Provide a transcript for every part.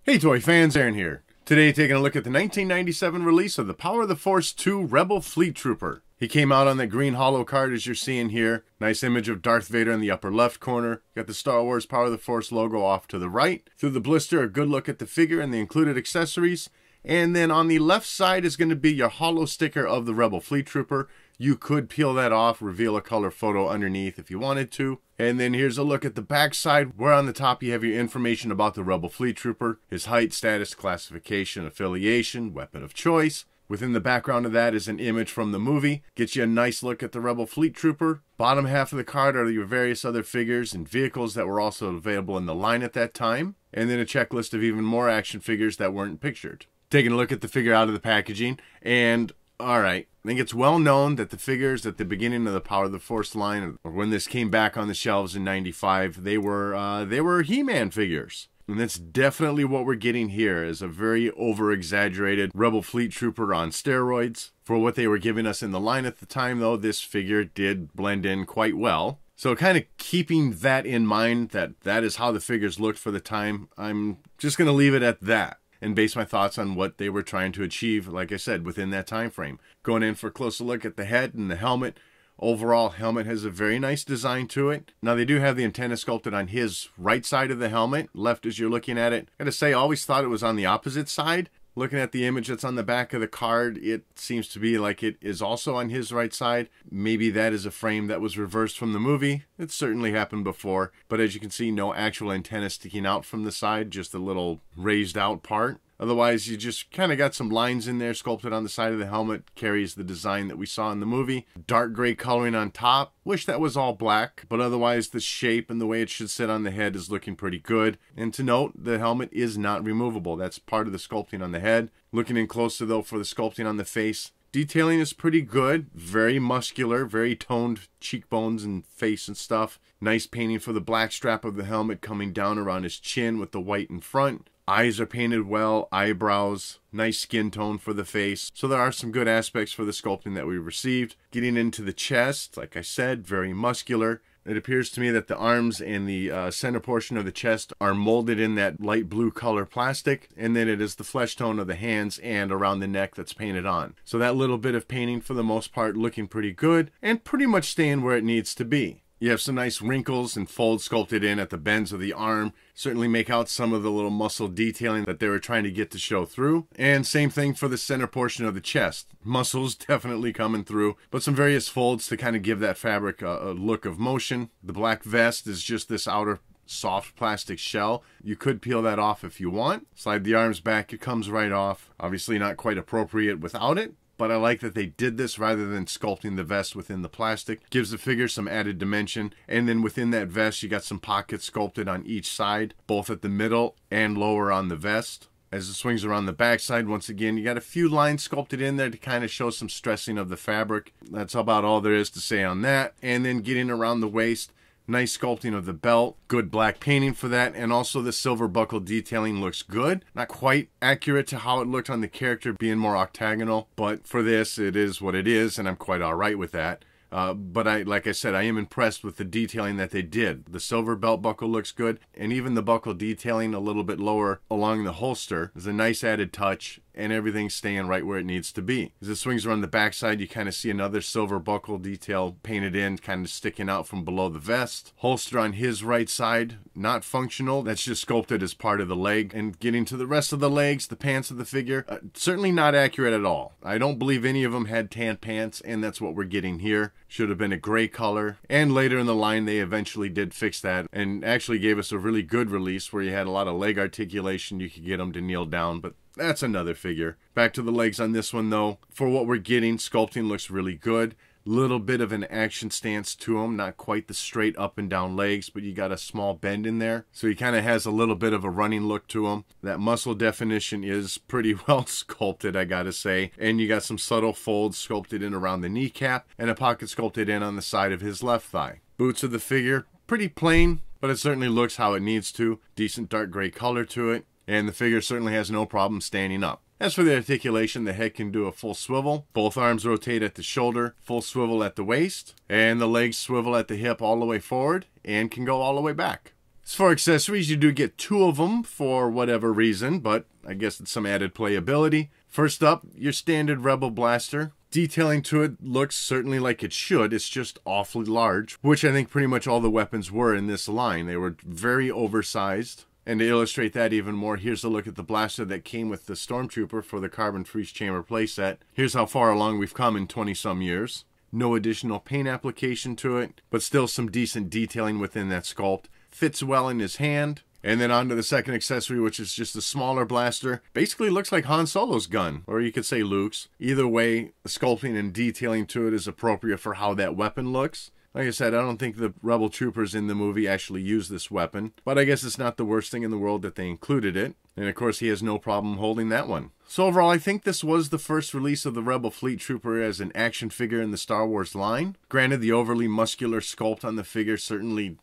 Hey toy fans, Aaron here. Today taking a look at the 1997 release of the Power of the Force 2 Rebel Fleet Trooper. He came out on that green holo card as you're seeing here. Nice image of Darth Vader in the upper left corner. Got the Star Wars Power of the Force logo off to the right. Through the blister, a good look at the figure and the included accessories. And then on the left side is going to be your holo sticker of the Rebel Fleet Trooper. You could peel that off, reveal a color photo underneath if you wanted to. And then here's a look at the back side, where on the top you have your information about the Rebel Fleet Trooper, his height, status, classification, affiliation, weapon of choice. Within the background of that is an image from the movie. Gets you a nice look at the Rebel Fleet Trooper. Bottom half of the card are your various other figures and vehicles that were also available in the line at that time. And then a checklist of even more action figures that weren't pictured. Taking a look at the figure out of the packaging, and alright, I think it's well known that the figures at the beginning of the Power of the Force line, or when this came back on the shelves in '95, they were He-Man figures. And that's definitely what we're getting here, is a very over-exaggerated Rebel Fleet Trooper on steroids. For what they were giving us in the line at the time, though, this figure did blend in quite well. So kind of keeping that in mind, that is how the figures looked for the time, I'm just going to leave it at that and base my thoughts on what they were trying to achieve, like I said, within that time frame. Going in for a closer look at the head and the helmet. Overall, helmet has a very nice design to it. Now, they do have the antenna sculpted on his right side of the helmet, left as you're looking at it. I gotta say, I always thought it was on the opposite side. Looking at the image that's on the back of the card, it seems to be like it is also on his right side. Maybe that is a frame that was reversed from the movie. It certainly happened before, but as you can see, no actual antenna sticking out from the side, just a little raised out part. Otherwise, you just kind of got some lines in there sculpted on the side of the helmet. Carries the design that we saw in the movie. Dark gray coloring on top. Wish that was all black, but otherwise the shape and the way it should sit on the head is looking pretty good. And to note, the helmet is not removable. That's part of the sculpting on the head. Looking in closer though for the sculpting on the face. Detailing is pretty good. Very muscular, very toned cheekbones and face and stuff. Nice painting for the black strap of the helmet coming down around his chin with the white in front. Eyes are painted well, eyebrows, nice skin tone for the face. So there are some good aspects for the sculpting that we received. Getting into the chest, like I said, very muscular. It appears to me that the arms and the center portion of the chest are molded in that light blue color plastic. And then it is the flesh tone of the hands and around the neck that's painted on. So that little bit of painting for the most part looking pretty good and pretty much staying where it needs to be. You have some nice wrinkles and folds sculpted in at the bends of the arm. Certainly make out some of the little muscle detailing that they were trying to get to show through. And same thing for the center portion of the chest. Muscles definitely coming through, but some various folds to kind of give that fabric a look of motion. The black vest is just this outer soft plastic shell. You could peel that off if you want. Slide the arms back, it comes right off. Obviously not quite appropriate without it. But I like that they did this rather than sculpting the vest within the plastic. Gives the figure some added dimension. And then within that vest, you got some pockets sculpted on each side, both at the middle and lower on the vest. As it swings around the backside, once again, you got a few lines sculpted in there to kind of show some stressing of the fabric. That's about all there is to say on that. And then getting around the waist, nice sculpting of the belt, good black painting for that, and also the silver buckle detailing looks good. Not quite accurate to how it looked on the character being more octagonal, but for this, it is what it is, and I'm quite alright with that. But like I said, I am impressed with the detailing that they did. The silver belt buckle looks good, and even the buckle detailing a little bit lower along the holster is a nice added touch, and everything's staying right where it needs to be. As it swings around the backside, you kind of see another silver buckle detail painted in, kind of sticking out from below the vest. Holster on his right side, not functional. That's just sculpted as part of the leg. And getting to the rest of the legs, the pants of the figure, certainly not accurate at all. I don't believe any of them had tan pants, and that's what we're getting here. Should have been a gray color. And later in the line, they eventually did fix that and actually gave us a really good release where you had a lot of leg articulation. You could get them to kneel down, but that's another figure. Back to the legs on this one though. For what we're getting, sculpting looks really good. Little bit of an action stance to him. Not quite the straight up and down legs, but you got a small bend in there. So he kind of has a little bit of a running look to him. That muscle definition is pretty well sculpted, I gotta say. And you got some subtle folds sculpted in around the kneecap and a pocket sculpted in on the side of his left thigh. Boots of the figure, pretty plain, but it certainly looks how it needs to. Decent dark gray color to it. And the figure certainly has no problem standing up. As for the articulation, the head can do a full swivel, both arms rotate at the shoulder, full swivel at the waist, and the legs swivel at the hip all the way forward and can go all the way back. As for accessories, you do get 2 of them for whatever reason, but I guess it's some added playability. First up, your standard Rebel blaster. Detailing to it looks certainly like it should, it's just awfully large, which I think pretty much all the weapons were in this line. They were very oversized. And to illustrate that even more, here's a look at the blaster that came with the Stormtrooper for the Carbon Freeze Chamber playset. Here's how far along we've come in 20-some years. No additional paint application to it, but still some decent detailing within that sculpt. Fits well in his hand. And then on to the second accessory, which is just a smaller blaster. Basically looks like Han Solo's gun, or you could say Luke's. Either way, the sculpting and detailing to it is appropriate for how that weapon looks. Like I said, I don't think the Rebel troopers in the movie actually use this weapon, but I guess it's not the worst thing in the world that they included it. And of course, he has no problem holding that one. So overall, I think this was the first release of the Rebel Fleet Trooper as an action figure in the Star Wars line. Granted, the overly muscular sculpt on the figure certainly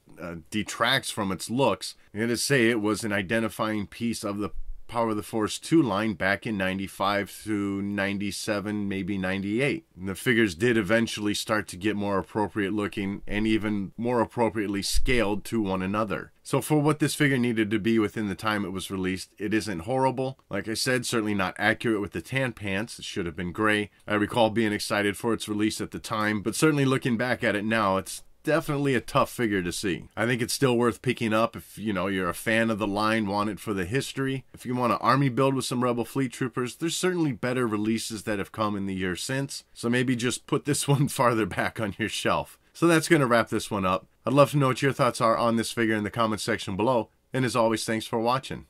detracts from its looks. And to say it was an identifying piece of the Power of the Force 2 line back in 95 through 97, maybe 98. And the figures did eventually start to get more appropriate looking and even more appropriately scaled to one another. So for what this figure needed to be within the time it was released, it isn't horrible. Like I said, certainly not accurate with the tan pants. It should have been gray. I recall being excited for its release at the time, but certainly looking back at it now, it's definitely a tough figure to see. I think it's still worth picking up if, you know, you're a fan of the line, want it for the history. If you want an army build with some Rebel Fleet Troopers, there's certainly better releases that have come in the year since. So maybe just put this one farther back on your shelf. So that's going to wrap this one up. I'd love to know what your thoughts are on this figure in the comments section below. And as always, thanks for watching.